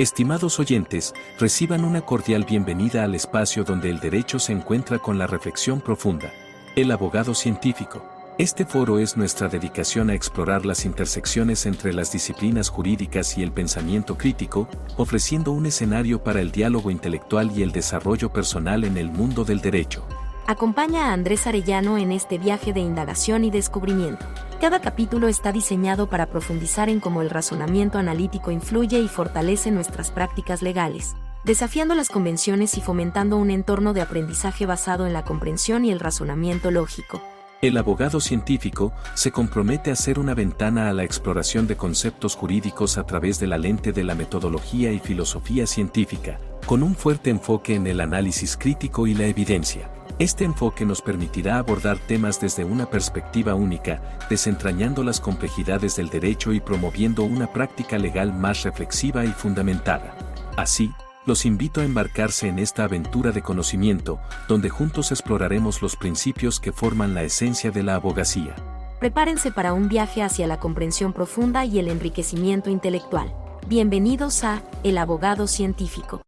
Estimados oyentes, reciban una cordial bienvenida al espacio donde el derecho se encuentra con la reflexión profunda. El abogado científico. Este foro es nuestra dedicación a explorar las intersecciones entre las disciplinas jurídicas y el pensamiento crítico, ofreciendo un escenario para el diálogo intelectual y el desarrollo personal en el mundo del derecho. Acompaña a Andrés Arellano en este viaje de indagación y descubrimiento. Cada capítulo está diseñado para profundizar en cómo el razonamiento analítico influye y fortalece nuestras prácticas legales, desafiando las convenciones y fomentando un entorno de aprendizaje basado en la comprensión y el razonamiento lógico. El abogado científico se compromete a ser una ventana a la exploración de conceptos jurídicos a través de la lente de la metodología y filosofía científica, con un fuerte enfoque en el análisis crítico y la evidencia. Este enfoque nos permitirá abordar temas desde una perspectiva única, desentrañando las complejidades del derecho y promoviendo una práctica legal más reflexiva y fundamentada. Así, los invito a embarcarse en esta aventura de conocimiento, donde juntos exploraremos los principios que forman la esencia de la abogacía. Prepárense para un viaje hacia la comprensión profunda y el enriquecimiento intelectual. Bienvenidos a El Abogado Científico.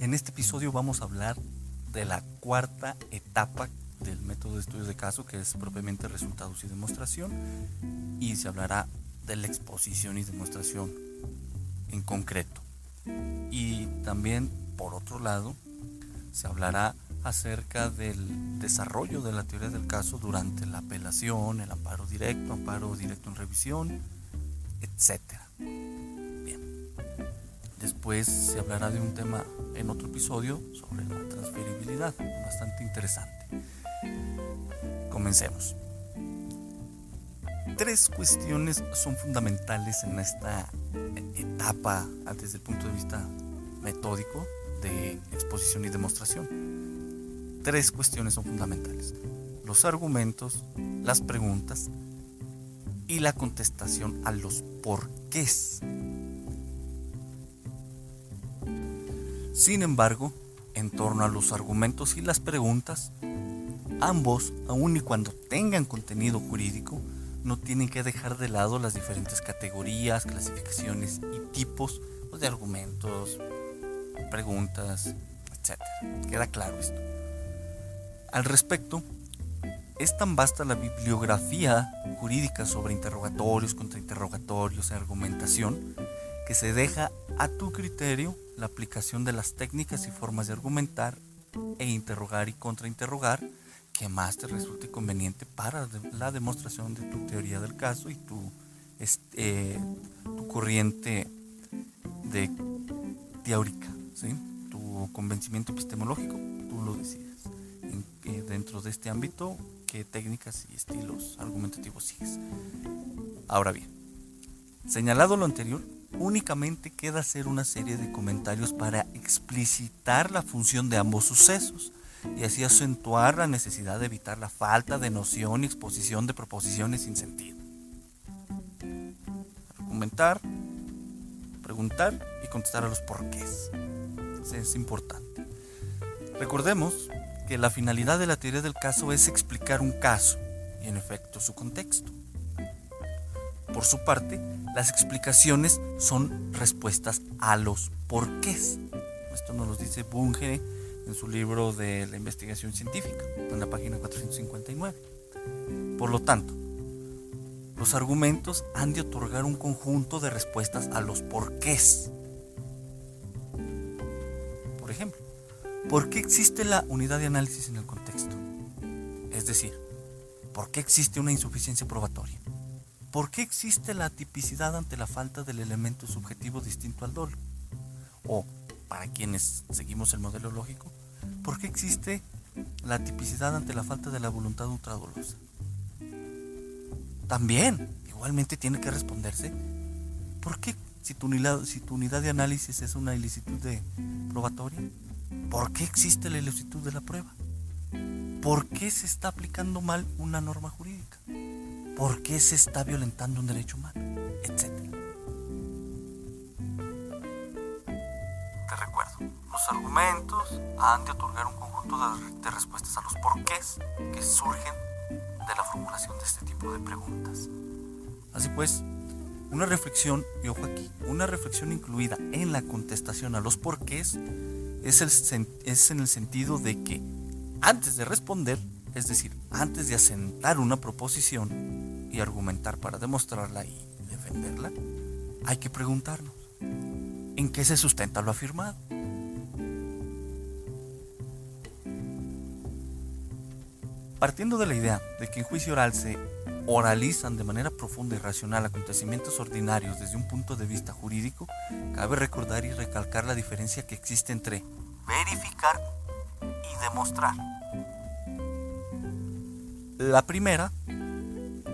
En este episodio vamos a hablar de la cuarta etapa del método de estudios de caso, que es propiamente resultados y demostración, y se hablará de la exposición y demostración en concreto. Y también, por otro lado, se hablará acerca del desarrollo de la teoría del caso durante la apelación, el amparo directo en revisión, etc. Después se hablará de un tema en otro episodio sobre la transferibilidad, bastante interesante. Comencemos. 3 cuestiones son fundamentales en esta etapa desde el punto de vista metódico de exposición y demostración. 3 cuestiones son fundamentales: los argumentos, las preguntas y la contestación a los porqués. Sin embargo, en torno a los argumentos y las preguntas, ambos, aun y cuando tengan contenido jurídico, no tienen que dejar de lado las diferentes categorías, clasificaciones y tipos de argumentos, preguntas, etc. Queda claro esto. Al respecto, es tan vasta la bibliografía jurídica sobre interrogatorios, contrainterrogatorios y argumentación que se deja a tu criterio la aplicación de las técnicas y formas de argumentar e interrogar y contrainterrogar que más te resulte conveniente para la demostración de tu teoría del caso y tu corriente teórica, ¿sí? Tu convencimiento epistemológico, tú lo decides. Dentro de este ámbito, qué técnicas y estilos argumentativos sigues. Ahora bien, señalado lo anterior, únicamente queda hacer una serie de comentarios para explicitar la función de ambos sucesos y así acentuar la necesidad de evitar la falta de noción y exposición de proposiciones sin sentido. Argumentar, preguntar y contestar a los porqués. Eso es importante. Recordemos que la finalidad de la teoría del caso es explicar un caso y en efecto su contexto. Por su parte, las explicaciones son respuestas a los porqués. Esto nos lo dice Bunge en su libro de la investigación científica, en la página 459. Por lo tanto, los argumentos han de otorgar un conjunto de respuestas a los porqués. Por ejemplo, ¿por qué existe la unidad de análisis en el contexto? Es decir, ¿por qué existe una insuficiencia probatoria? ¿Por qué existe la atipicidad ante la falta del elemento subjetivo distinto al dolo? O, para quienes seguimos el modelo lógico, ¿por qué existe la atipicidad ante la falta de la voluntad ultradolosa? También, igualmente tiene que responderse, ¿por qué si tu unidad de análisis es una ilicitud probatoria? ¿Por qué existe la ilicitud de la prueba? ¿Por qué se está aplicando mal una norma jurídica? ¿Por qué se está violentando un derecho humano? Etcétera. Te recuerdo, los argumentos han de otorgar un conjunto de respuestas a los porqués que surgen de la formulación de este tipo de preguntas. Así pues, Una reflexión, y ojo aquí, una reflexión incluida en la contestación a los porqués es en el sentido de que antes de responder, es decir, antes de asentar una proposición y argumentar para demostrarla y defenderla, hay que preguntarnos, ¿en qué se sustenta lo afirmado? Partiendo de la idea de que en juicio oral se oralizan de manera profunda y racional acontecimientos ordinarios desde un punto de vista jurídico, cabe recordar y recalcar la diferencia que existe entre verificar y demostrar. La primera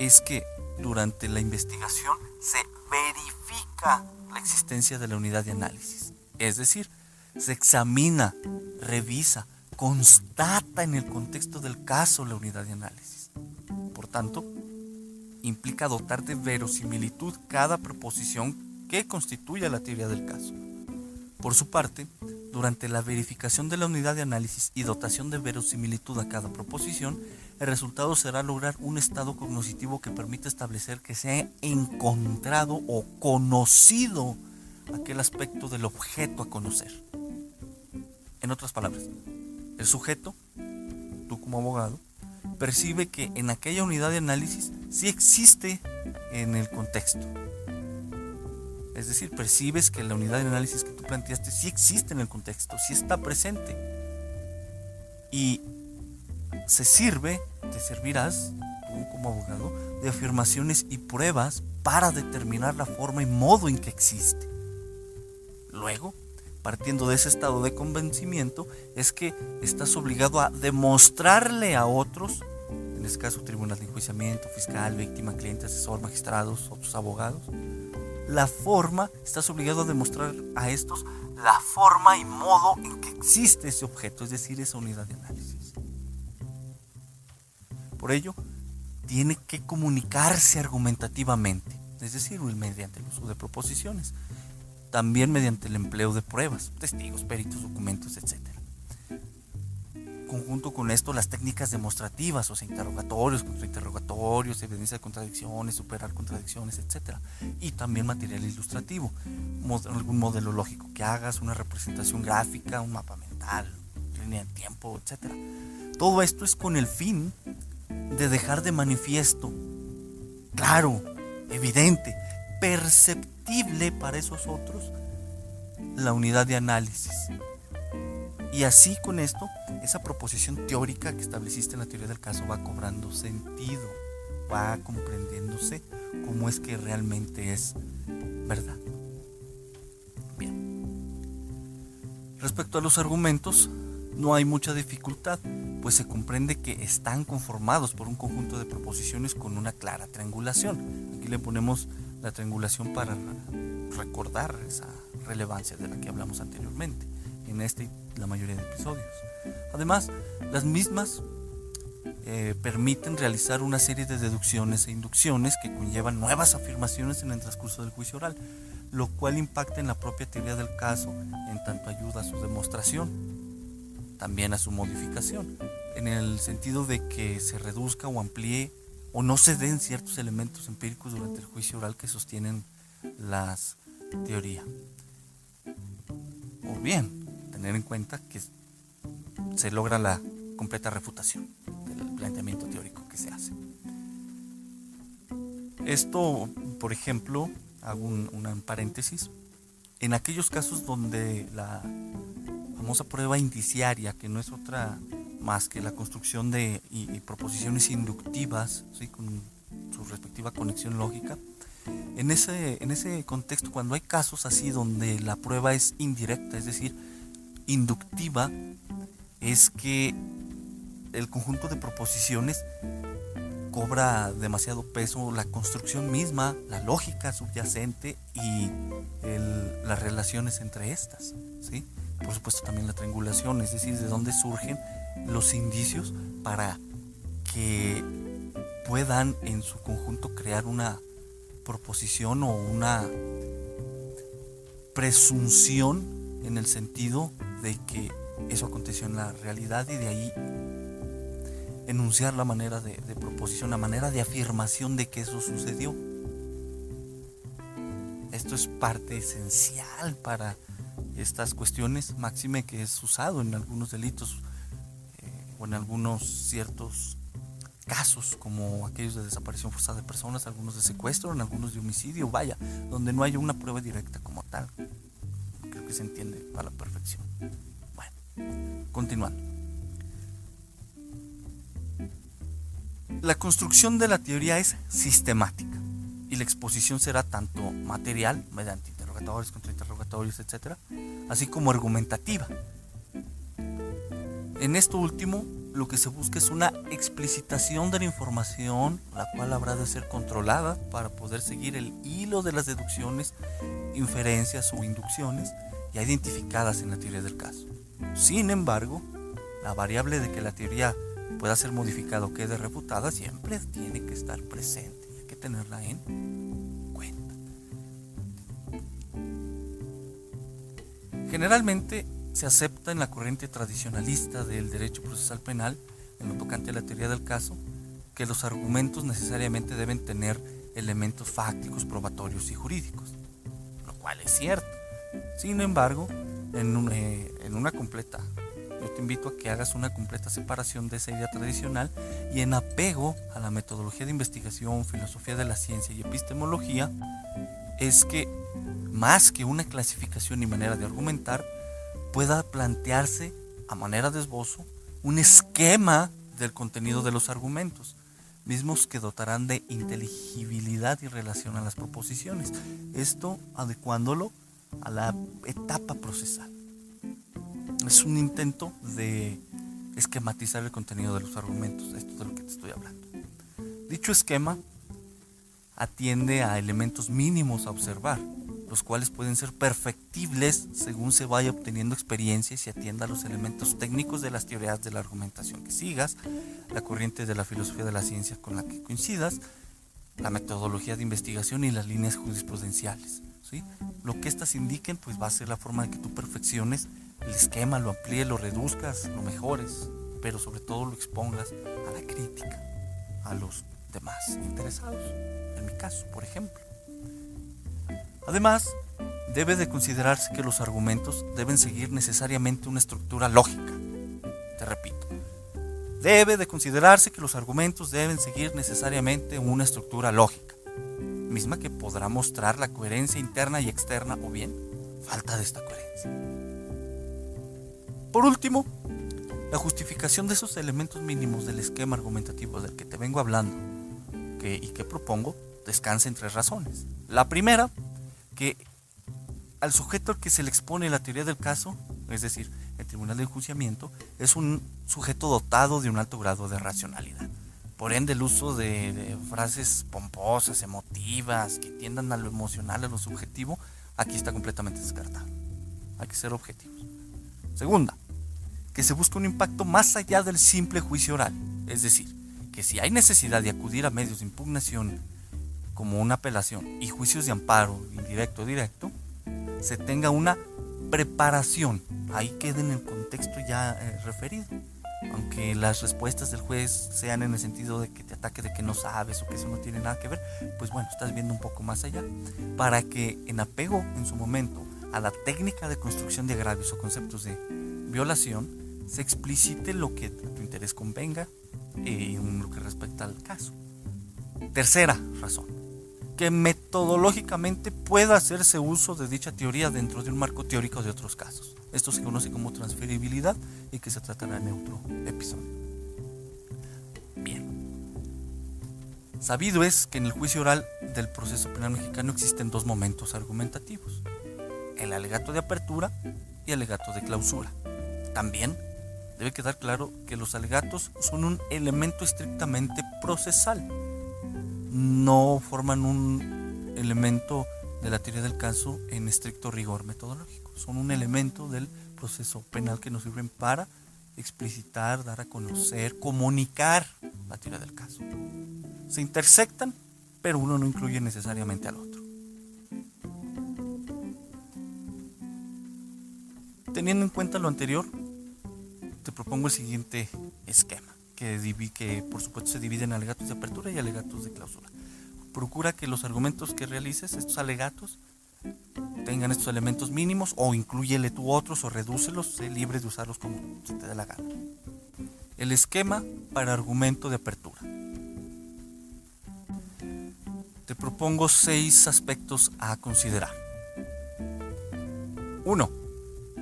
es que durante la investigación se verifica la existencia de la unidad de análisis, es decir, se examina, revisa, constata en el contexto del caso la unidad de análisis. Por tanto, implica dotar de verosimilitud cada proposición que constituya la teoría del caso. Por su parte, durante la verificación de la unidad de análisis y dotación de verosimilitud a cada proposición, el resultado será lograr un estado cognitivo que permite establecer que se ha encontrado o conocido aquel aspecto del objeto a conocer. En otras palabras, el sujeto, tú como abogado, percibe que en aquella unidad de análisis sí existe en el contexto. Es decir, percibes que la unidad de análisis que tú planteaste sí existe en el contexto, sí está presente. Y te servirás, tú como abogado, de afirmaciones y pruebas para determinar la forma y modo en que existe. Luego, partiendo de ese estado de convencimiento, es que estás obligado a demostrarle a otros, en este caso tribunal de enjuiciamiento, fiscal, víctima, cliente, asesor, magistrados, otros abogados, estás obligado a demostrar a estos la forma y modo en que existe ese objeto, es decir, esa unidad de análisis. Por ello, tiene que comunicarse argumentativamente, es decir, mediante el uso de proposiciones, también mediante el empleo de pruebas, testigos, peritos, documentos, etc. Conjunto con esto, las técnicas demostrativas, o sea, interrogatorios, contrainterrogatorios, evidencia de contradicciones, superar contradicciones, etc. Y también material ilustrativo, algún modelo lógico que hagas, una representación gráfica, un mapa mental, línea de tiempo, etc. Todo esto es con el fin de dejar de manifiesto, claro, evidente, perceptible para esos otros, la unidad de análisis. Y así con esto, esa proposición teórica que estableciste en la teoría del caso va cobrando sentido, va comprendiéndose cómo es que realmente es verdad. Bien. Respecto a los argumentos, no hay mucha dificultad, pues se comprende que están conformados por un conjunto de proposiciones con una clara triangulación. Aquí le ponemos la triangulación para recordar esa relevancia de la que hablamos anteriormente en este y la mayoría de episodios. Además, las mismas permiten realizar una serie de deducciones e inducciones que conllevan nuevas afirmaciones en el transcurso del juicio oral, lo cual impacta en la propia teoría del caso, en tanto ayuda a su demostración, también a su modificación, en el sentido de que se reduzca o amplíe o no se den ciertos elementos empíricos durante el juicio oral que sostienen las teorías. O bien, tener en cuenta que se logra la completa refutación del planteamiento teórico que se hace. Esto, por ejemplo, hago un paréntesis, en aquellos casos donde la famosa prueba indiciaria, que no es otra más que la construcción de y proposiciones inductivas, ¿sí?, con su respectiva conexión lógica, en ese contexto, cuando hay casos así donde la prueba es indirecta, es decir, inductiva, es que el conjunto de proposiciones cobra demasiado peso la construcción misma, la lógica subyacente y las relaciones entre estas, ¿sí? Por supuesto también la triangulación, es decir, de dónde surgen los indicios para que puedan en su conjunto crear una proposición o una presunción en el sentido de que eso aconteció en la realidad y de ahí enunciar la manera de proposición, la manera de afirmación de que eso sucedió. Esto es parte esencial para estas cuestiones, máxime que es usado en algunos delitos o en algunos ciertos casos, como aquellos de desaparición forzada de personas, algunos de secuestro, en algunos de homicidio, vaya, donde no hay una prueba directa como tal. Creo que se entiende a la perfección. Bueno, continuando. La construcción de la teoría es sistemática y la exposición será tanto material, mediante interrogatorios, contrainterrogatorios, etc., así como argumentativa. En esto último, lo que se busca es una explicitación de la información, la cual habrá de ser controlada para poder seguir el hilo de las deducciones, inferencias o inducciones ya identificadas en la teoría del caso. Sin embargo, la variable de que la teoría pueda ser modificada o quede refutada siempre tiene que estar presente, hay que tenerla en cuenta. Generalmente se acepta en la corriente tradicionalista del derecho procesal penal, en lo tocante a la teoría del caso, que los argumentos necesariamente deben tener elementos fácticos, probatorios y jurídicos, lo cual es cierto. Sin embargo, yo te invito a que hagas una completa separación de esa idea tradicional y en apego a la metodología de investigación, filosofía de la ciencia y epistemología, es que más que una clasificación y manera de argumentar, pueda plantearse a manera de esbozo un esquema del contenido de los argumentos, mismos que dotarán de inteligibilidad y relación a las proposiciones, esto adecuándolo a la etapa procesal. Es un intento de esquematizar el contenido de los argumentos, esto es de lo que te estoy hablando. Dicho esquema atiende a elementos mínimos a observar, los cuales pueden ser perfectibles según se vaya obteniendo experiencia y se atienda a los elementos técnicos de las teorías de la argumentación que sigas, la corriente de la filosofía de la ciencia con la que coincidas, la metodología de investigación y las líneas jurisprudenciales, ¿sí? Lo que éstas indiquen pues va a ser la forma de que tú perfecciones el esquema, lo amplíes, lo reduzcas, lo mejores, pero sobre todo lo expongas a la crítica, a los demás interesados, en mi caso, por ejemplo. Además, debe de considerarse que los argumentos deben seguir necesariamente una estructura lógica. Te repito, debe de considerarse que los argumentos deben seguir necesariamente una estructura lógica, misma que podrá mostrar la coherencia interna y externa o bien falta de esta coherencia. Por último, la justificación de esos elementos mínimos del esquema argumentativo del que te vengo hablando y que propongo descansa en 3 razones. La primera, que al sujeto al que se le expone la teoría del caso, es decir, el tribunal de enjuiciamiento, es un sujeto dotado de un alto grado de racionalidad. Por ende, el uso de frases pomposas, emotivas, que tiendan a lo emocional, a lo subjetivo, aquí está completamente descartado. Hay que ser objetivos. Segunda, que se busca un impacto más allá del simple juicio oral, es decir, que si hay necesidad de acudir a medios de impugnación como una apelación y juicios de amparo indirecto o directo, se tenga una preparación, ahí queda en el contexto ya referido, aunque las respuestas del juez sean en el sentido de que te ataque de que no sabes o que eso no tiene nada que ver, pues bueno, estás viendo un poco más allá, para que en apego en su momento a la técnica de construcción de agravios o conceptos de violación, se explicite lo que a tu interés convenga en lo que respecta al caso. Tercera razón, que metodológicamente pueda hacerse uso de dicha teoría dentro de un marco teórico de otros casos. Esto se conoce como transferibilidad y que se tratará en otro episodio. Bien. Sabido es que en el juicio oral del proceso penal mexicano existen 2 momentos argumentativos: el alegato de apertura y el alegato de clausura. También debe quedar claro que los alegatos son un elemento estrictamente procesal, no forman un elemento de la teoría del caso en estricto rigor metodológico, son un elemento del proceso penal que nos sirven para explicitar, dar a conocer, comunicar la teoría del caso. Se intersectan, pero uno no incluye necesariamente al otro. Teniendo en cuenta lo anterior, te propongo el siguiente esquema, que por supuesto se divide en alegatos de apertura y alegatos de clausura. Procura que los argumentos que realices, estos alegatos, tengan estos elementos mínimos, o inclúyele tú otros o redúcelos, sé libre de usarlos como se te dé la gana. El esquema para argumento de apertura. Te propongo 6 aspectos a considerar. 1.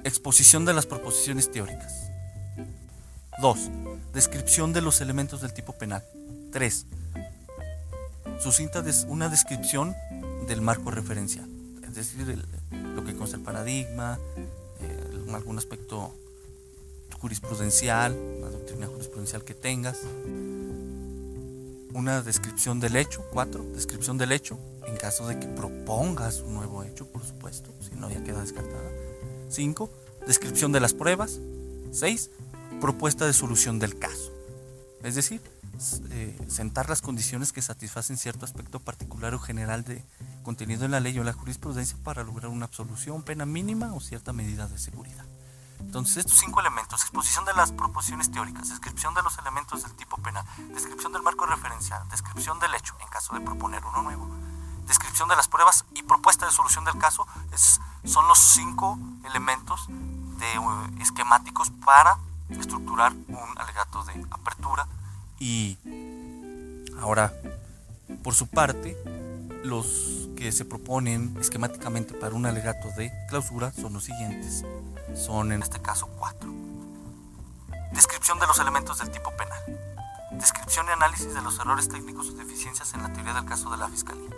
Exposición de las proposiciones teóricas. 2. Descripción de los elementos del tipo penal. 3. Sucinta una descripción del marco referencial, es decir, lo que consta el paradigma, algún aspecto jurisprudencial, la doctrina jurisprudencial que tengas. Una descripción del hecho. 4. Descripción del hecho, en caso de que propongas un nuevo hecho, por supuesto, si no ya queda descartada. 5. Descripción de las pruebas. 6. Propuesta de solución del caso, es decir, sentar las condiciones que satisfacen cierto aspecto particular o general de contenido en la ley o en la jurisprudencia para lograr una absolución, pena mínima o cierta medida de seguridad. Entonces, estos 5 elementos: exposición de las proposiciones teóricas, descripción de los elementos del tipo penal, descripción del marco referencial, descripción del hecho en caso de proponer uno nuevo, descripción de las pruebas y propuesta de solución del caso, son los 5 elementos esquemáticos para estructurar un alegato de apertura. Y ahora, por su parte, los que se proponen esquemáticamente para un alegato de clausura son los siguientes. Son en este caso 4. Descripción de los elementos del tipo penal. Descripción y análisis de los errores técnicos o deficiencias en la teoría del caso de la Fiscalía.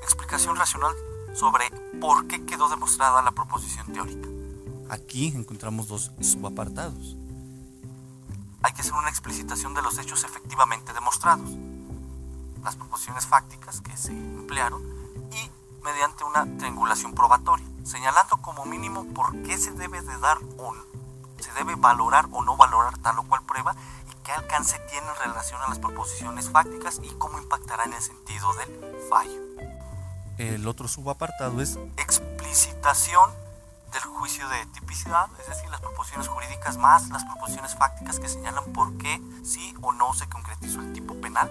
Explicación racional sobre por qué quedó demostrada la proposición teórica. Aquí encontramos 2 subapartados. Hay que hacer una explicitación de los hechos efectivamente demostrados, las proposiciones fácticas que se emplearon, y mediante una triangulación probatoria, señalando como mínimo por qué se debe valorar o no valorar tal o cual prueba y qué alcance tiene en relación a las proposiciones fácticas y cómo impactará en el sentido del fallo. El otro subapartado es explicitación del juicio de tipicidad, es decir, las proposiciones jurídicas más las proposiciones fácticas que señalan por qué sí o no se concretizó el tipo penal.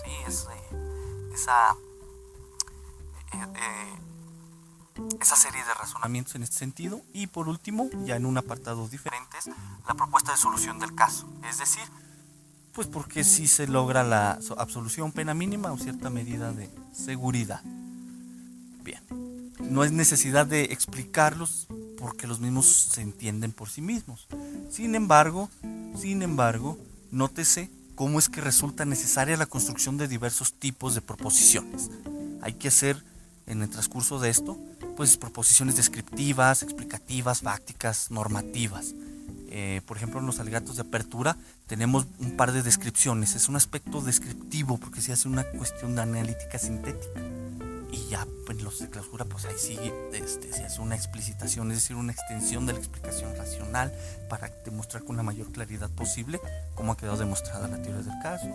Sí, es esa serie de razonamientos en este sentido. Y por último, ya en un apartado diferente, es la propuesta de solución del caso, es decir, pues por qué sí se logra la absolución, pena mínima o cierta medida de seguridad. Bien, no es necesidad de explicarlos porque los mismos se entienden por sí mismos. Sin embargo, nótese cómo es que resulta necesaria la construcción de diversos tipos de proposiciones. Hay que hacer en el transcurso de esto, pues proposiciones descriptivas, explicativas, fácticas, normativas. Por ejemplo, en los alegatos de apertura tenemos un par de descripciones. Es un aspecto descriptivo porque se hace una cuestión de analítica sintética. Y ya en los de clausura, pues ahí sí se hace una explicitación, es decir, una extensión de la explicación racional para demostrar con la mayor claridad posible cómo ha quedado demostrada la teoría del caso,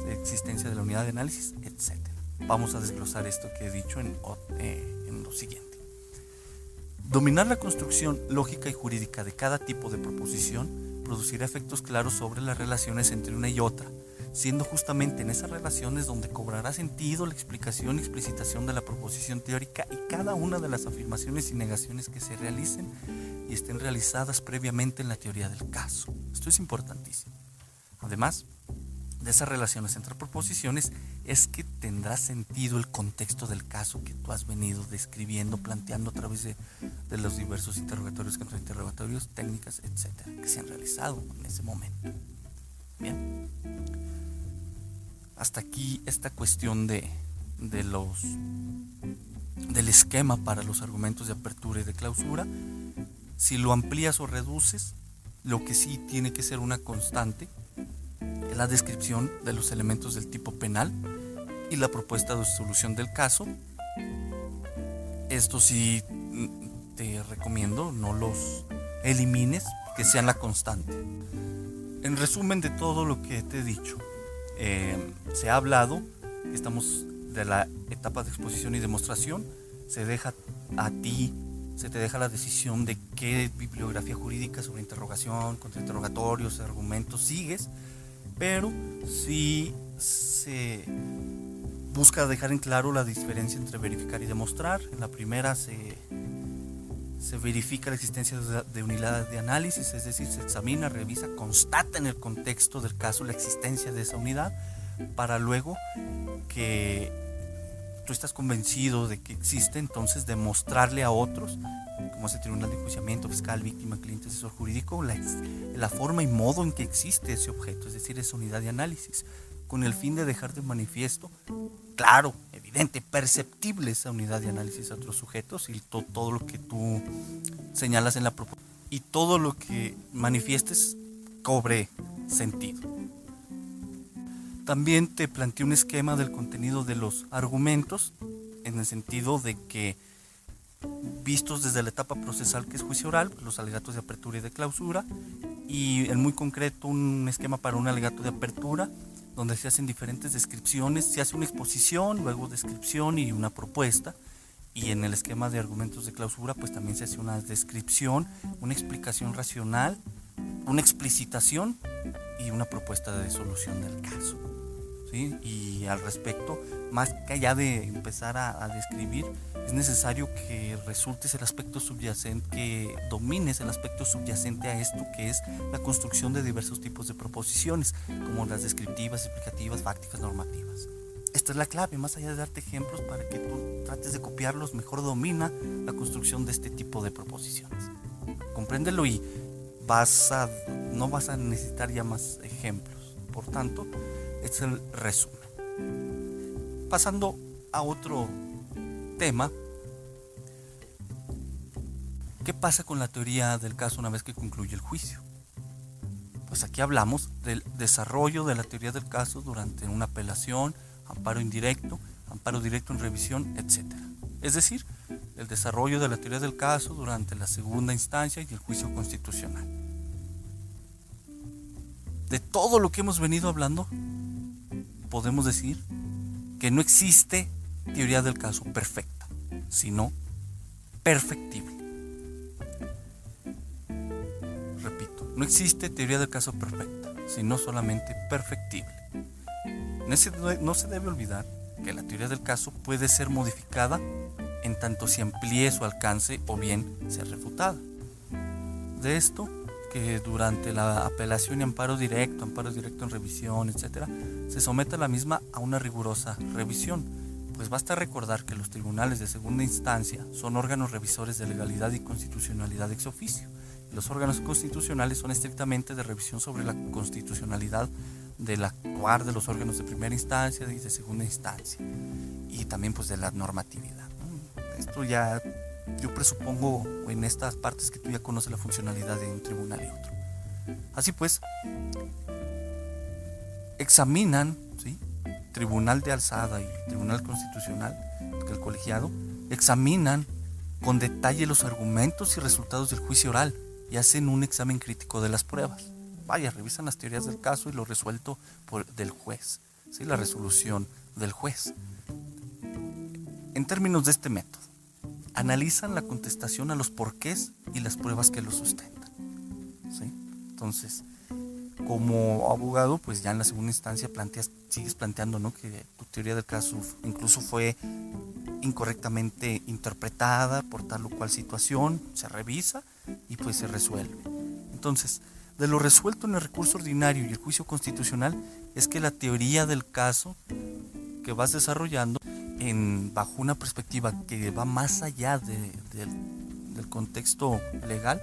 la existencia de la unidad de análisis, etc. Vamos a desglosar esto que he dicho en lo siguiente. Dominar la construcción lógica y jurídica de cada tipo de proposición producirá efectos claros sobre las relaciones entre una y otra, siendo justamente en esas relaciones donde cobrará sentido la explicación y explicitación de la proposición teórica y cada una de las afirmaciones y negaciones que se realicen y estén realizadas previamente en la teoría del caso. Esto es importantísimo. Además de esas relaciones entre proposiciones, es que tendrá sentido el contexto del caso que tú has venido describiendo, planteando a través de los diversos interrogatorios, contrainterrogatorios, técnicas, etcétera, que se han realizado en ese momento. Bien. Hasta aquí esta cuestión del esquema para los argumentos de apertura y de clausura. Si lo amplías o reduces, lo que sí tiene que ser una constante es la descripción de los elementos del tipo penal y la propuesta de solución del caso. Esto sí te recomiendo, no los elimines, que sean la constante. En resumen de todo lo que te he dicho, se ha hablado, estamos de la etapa de exposición y demostración, se deja a ti, se te deja la decisión de qué bibliografía jurídica sobre interrogación, contrainterrogatorios, argumentos sigues, pero sí se busca dejar en claro la diferencia entre verificar y demostrar. En la primera se verifica la existencia de unidad de análisis, es decir, se examina, revisa, constata en el contexto del caso la existencia de esa unidad, para luego que tú estás convencido de que existe, entonces demostrarle a otros, como es el tribunal de enjuiciamiento, fiscal, víctima, cliente, asesor jurídico, la forma y modo en que existe ese objeto, es decir, esa unidad de análisis, con el fin de dejar de manifiesto, claro, evidente, perceptible esa unidad de análisis a otros sujetos y todo lo que tú señalas en la propuesta y todo lo que manifiestes cobre sentido. También te planteé un esquema del contenido de los argumentos en el sentido de que, vistos desde la etapa procesal que es juicio oral, los alegatos de apertura y de clausura, y en muy concreto un esquema para un alegato de apertura donde se hacen diferentes descripciones, se hace una exposición, luego descripción y una propuesta, y en el esquema de argumentos de clausura pues también se hace una descripción, una explicación racional, una explicitación y una propuesta de solución del caso, ¿sí? Y al respecto, más que allá de empezar a describir, es necesario que resultes el aspecto subyacente, que domines el aspecto subyacente a esto, que es la construcción de diversos tipos de proposiciones, como las descriptivas, explicativas, fácticas, normativas. Esta es la clave, más allá de darte ejemplos para que tú trates de copiarlos, mejor domina la construcción de este tipo de proposiciones. Compréndelo y no vas a necesitar ya más ejemplos. Por tanto, este es el resumen. Pasando a otro tema, ¿qué pasa con la teoría del caso una vez que concluye el juicio? Pues aquí hablamos del desarrollo de la teoría del caso durante una apelación, amparo indirecto, amparo directo en revisión, etc. Es decir, el desarrollo de la teoría del caso durante la segunda instancia y el juicio constitucional. De todo lo que hemos venido hablando, podemos decir que no existe teoría del caso perfecta, sino perfectible. Repito, no existe teoría del caso perfecta, sino solamente perfectible. No se debe olvidar que la teoría del caso puede ser modificada en tanto se amplíe su alcance o bien sea refutada. De esto, que durante la apelación y amparo directo en revisión, etc., se somete a la misma a una rigurosa revisión, pues basta recordar que los tribunales de segunda instancia son órganos revisores de legalidad y constitucionalidad ex oficio. Los órganos constitucionales son estrictamente de revisión sobre la constitucionalidad del actuar de los órganos de primera instancia y de segunda instancia, y también pues de la normatividad, ¿no? Esto ya yo presupongo en estas partes que tú ya conoces la funcionalidad de un tribunal y otro. Así pues, examinan, ¿sí?, Tribunal de Alzada y Tribunal Constitucional, el colegiado, examinan con detalle los argumentos y resultados del juicio oral y hacen un examen crítico de las pruebas. Vaya, revisan las teorías del caso y lo resuelto del juez, ¿sí?, la resolución del juez. En términos de este método, analizan la contestación a los porqués y las pruebas que lo sustentan, ¿sí? Entonces, como abogado, pues ya en la segunda instancia sigues planteando, ¿no?, que tu teoría del caso incluso fue incorrectamente interpretada por tal o cual situación, se revisa y pues se resuelve. Entonces, de lo resuelto en el recurso ordinario y el juicio constitucional es que la teoría del caso que vas desarrollando bajo una perspectiva que va más allá del contexto legal,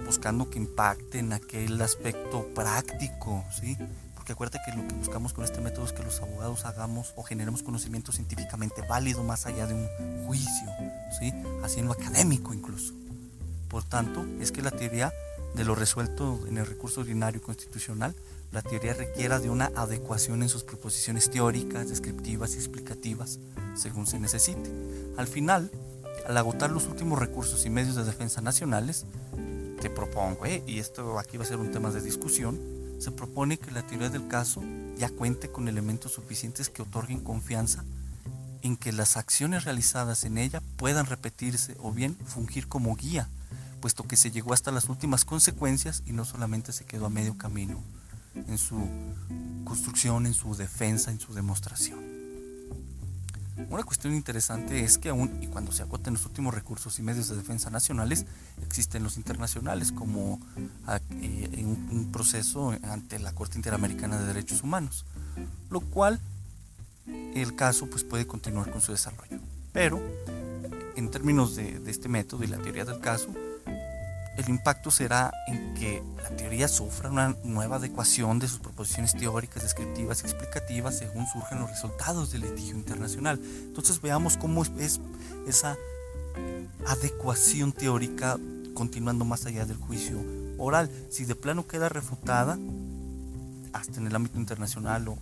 buscando que impacte en aquel aspecto práctico, ¿sí? Porque acuérdate que lo que buscamos con este método es que los abogados hagamos o generemos conocimiento científicamente válido más allá de un juicio, ¿sí?, así en lo académico incluso. Por tanto, es que la teoría de lo resuelto en el recurso ordinario constitucional, la teoría requiera de una adecuación en sus proposiciones teóricas, descriptivas y explicativas, según se necesite. Al final, al agotar los últimos recursos y medios de defensa nacionales, te propongo, y esto aquí va a ser un tema de discusión, se propone que la teoría del caso ya cuente con elementos suficientes que otorguen confianza en que las acciones realizadas en ella puedan repetirse o bien fungir como guía, puesto que se llegó hasta las últimas consecuencias y no solamente se quedó a medio camino en su construcción, en su defensa, en su demostración. Una cuestión interesante es que aún y cuando se agoten los últimos recursos y medios de defensa nacionales, existen los internacionales como un proceso ante la Corte Interamericana de Derechos Humanos, lo cual el caso pues puede continuar con su desarrollo. Pero en términos de este método y la teoría del caso, el impacto será en que la teoría sufra una nueva adecuación de sus proposiciones teóricas, descriptivas y explicativas según surjan los resultados del litigio internacional. Entonces veamos cómo es esa adecuación teórica continuando más allá del juicio oral. Si de plano queda refutada, hasta en el ámbito internacional o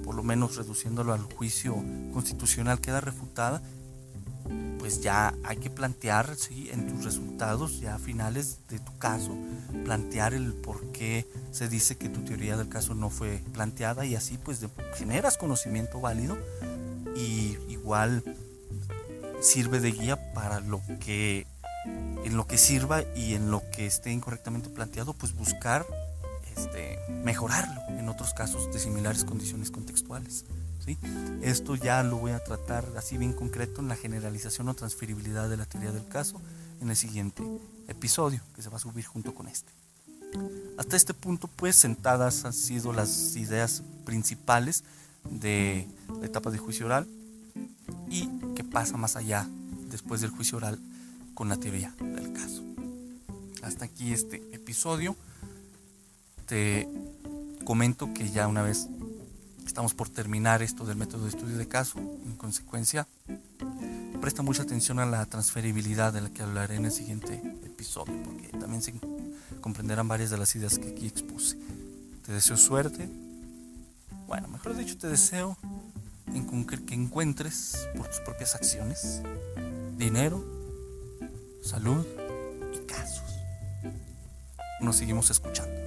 por lo menos reduciéndolo al juicio constitucional queda refutada, pues ya hay que plantear, ¿sí?, en tus resultados ya finales de tu caso, plantear el por qué se dice que tu teoría del caso no fue planteada, y así pues generas conocimiento válido y igual sirve de guía para en lo que sirva y en lo que esté incorrectamente planteado, pues buscar mejorarlo en otros casos de similares condiciones contextuales. ¿Sí? Esto ya lo voy a tratar así bien concreto en la generalización o transferibilidad de la teoría del caso en el siguiente episodio que se va a subir junto con este. Hasta este punto pues sentadas han sido las ideas principales de la etapa de juicio oral y qué pasa más allá después del juicio oral con la teoría del caso. Hasta aquí este episodio. Te comento que ya una vez estamos por terminar esto del método de estudio de caso. En consecuencia, presta mucha atención a la transferibilidad de la que hablaré en el siguiente episodio, porque también se comprenderán varias de las ideas que aquí expuse. Te deseo suerte. Bueno, mejor dicho, te deseo que encuentres por tus propias acciones dinero, salud y casos. Nos seguimos escuchando.